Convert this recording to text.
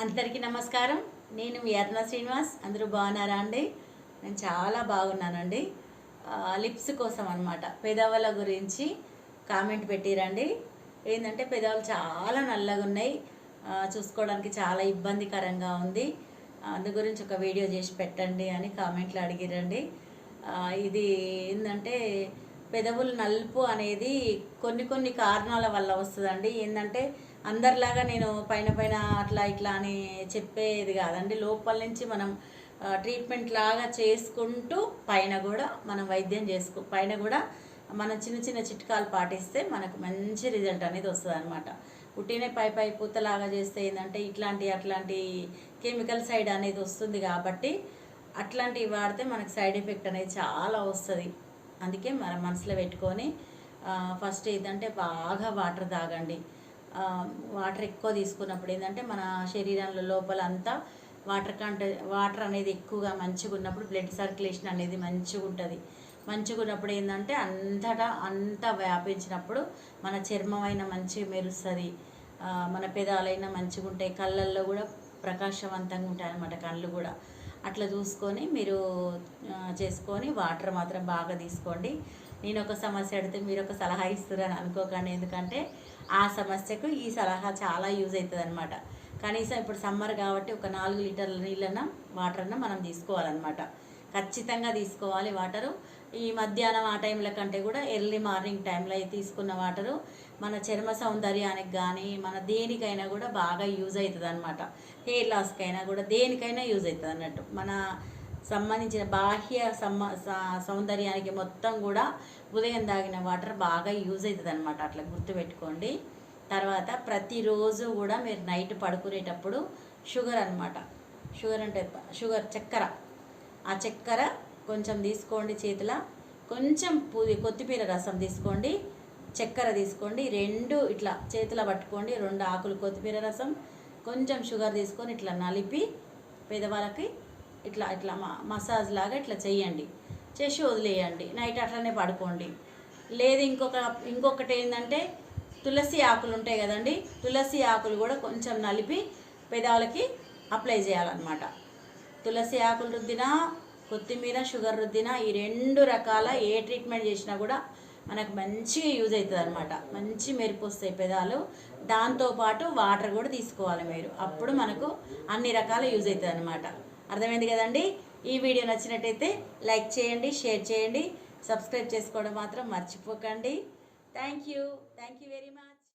అందరికీ నమస్కారం. నేను మీ అరుణ శ్రీనివాస్. అందరూ బాగున్నారా అండి? నేను చాలా బాగున్నానండి. లిప్స్ కోసం అనమాట, పెదవుల గురించి కామెంట్ పెట్టిరండి. ఏంటంటే పెదవులు చాలా నల్లగా ఉన్నాయి, చూసుకోవడానికి చాలా ఇబ్బందికరంగా ఉంది, అందు గురించి ఒక వీడియో చేసి పెట్టండి అని కామెంట్లు అడిగిరండి. ఇది ఏంటంటే పెదవులు నలుపు అనేది కొన్ని కారణాల వల్ల వస్తుందండి. ఏంటంటే అందరిలాగా నేను పైన పైన అట్లా ఇట్లా అని చెప్పేది కాదండి. లోపల నుంచి మనం ట్రీట్మెంట్ లాగా చేసుకుంటూ పైన కూడా మనం వైద్యం పైన కూడా మనం చిన్న చిన్న చిట్కాలు పాటిస్తే మనకు మంచి రిజల్ట్ అనేది వస్తుంది అనమాట. పుట్టిన పై పూతలాగా చేస్తే ఏంటంటే అట్లాంటి కెమికల్ సైడ్ అనేది వస్తుంది కాబట్టి అట్లాంటివి వాడితే మనకు సైడ్ ఎఫెక్ట్ అనేది చాలా వస్తుంది. అందుకే మనం మనసులో పెట్టుకొని ఫస్ట్ ఏంటంటే బాగా వాటర్ తాగండి. వాటర్ ఎక్కువ తీసుకున్నప్పుడు ఏంటంటే మన శరీరంలో లోపల అంతా వాటర్ అనేది ఎక్కువగా మంచిగా ఉన్నప్పుడు బ్లడ్ సర్క్యులేషన్ అనేది మంచిగా ఉంటుంది. మంచిగా ఉన్నప్పుడు ఏంటంటే అంతా వ్యాపించినప్పుడు మన చర్మం అయినా మంచిగా మెరుస్తుంది, మన పెదాలైనా మంచిగా ఉంటాయి, కళ్ళల్లో కూడా ప్రకాశవంతంగా ఉంటాయి అన్నమాట కళ్ళు కూడా. అట్లా చూసుకొని మీరు చేసుకొని వాటర్ మాత్రం బాగా తీసుకోండి. నేను ఒక సమస్య అడిగితే మీరు ఒక సలహా ఇస్తారని అనుకోకండి, ఎందుకంటే ఆ సమస్యకు ఈ సలహా చాలా యూజ్ అవుతుంది అనమాట. కనీసం ఇప్పుడు సమ్మర్ కాబట్టి ఒక 4 లీటర్ల వాటర్న మనం తీసుకోవాలన్నమాట. ఖచ్చితంగా తీసుకోవాలి వాటరు. ఈ మధ్యాహ్నం ఆ టైంల కంటే కూడా ఎర్లీ మార్నింగ్ టైంలో తీసుకున్న వాటరు మన చర్మ సౌందర్యానికి కానీ మన దేనికైనా కూడా బాగా యూజ్ అవుతుంది అనమాట. హెయిర్ లాస్కైనా కూడా దేనికైనా యూజ్ అవుతుంది అన్నట్టు. మన సంబంధించిన బాహ్య సౌందర్యానికి మొత్తం కూడా ఉదయం తాగిన వాటర్ బాగా యూజ్ అవుతుంది అనమాట. అట్లా గుర్తుపెట్టుకోండి. తర్వాత ప్రతిరోజు కూడా మీరు నైట్ పడుకునేటప్పుడు షుగర్ అనమాట, చక్కెర, ఆ చక్కెర కొంచెం తీసుకోండి చేతిలో, కొంచెం కొత్తిమీర రసం తీసుకోండి, చక్కెర తీసుకోండి, 2 ఇట్లా చేతిలో పట్టుకోండి. 2 ఆకులు కొత్తిమీర రసం, కొంచెం షుగర్ తీసుకొని ఇట్లా నలిపి పెదవులకి ఇట్లా ఇట్లా మసాజ్ లాగా ఇట్లా చేయండి. చేసి వదిలేయండి. నైట్ అట్లనే పడుకోండి. లేదు ఇంకొకటి ఏంటంటే తులసి ఆకులు ఉంటాయి కదండి, తులసి ఆకులు కూడా కొంచెం నలిపి పెదాలకి అప్లై చేయాలన్నమాట. తులసి ఆకులు రుద్దినా, కొత్తిమీర, షుగర్ రుద్దినా, ఈ 2 రకాల ఏ ట్రీట్మెంట్ చేసినా కూడా మనకు మంచిగా యూజ్ అవుతుంది అనమాట. మంచి మెరుపు వస్తాయి పెదాలు. దాంతోపాటు వాటర్ కూడా తీసుకోవాలి మీరు, అప్పుడు మనకు అన్ని రకాల యూజ్ అవుతుంది అనమాట. అర్థమైంది కదండి? ఈ వీడియో నచ్చినట్టయితే లైక్ చేయండి, షేర్ చేయండి, సబ్స్క్రైబ్ చేసుకోవడం మాత్రం మర్చిపోకండి. Thank you very much.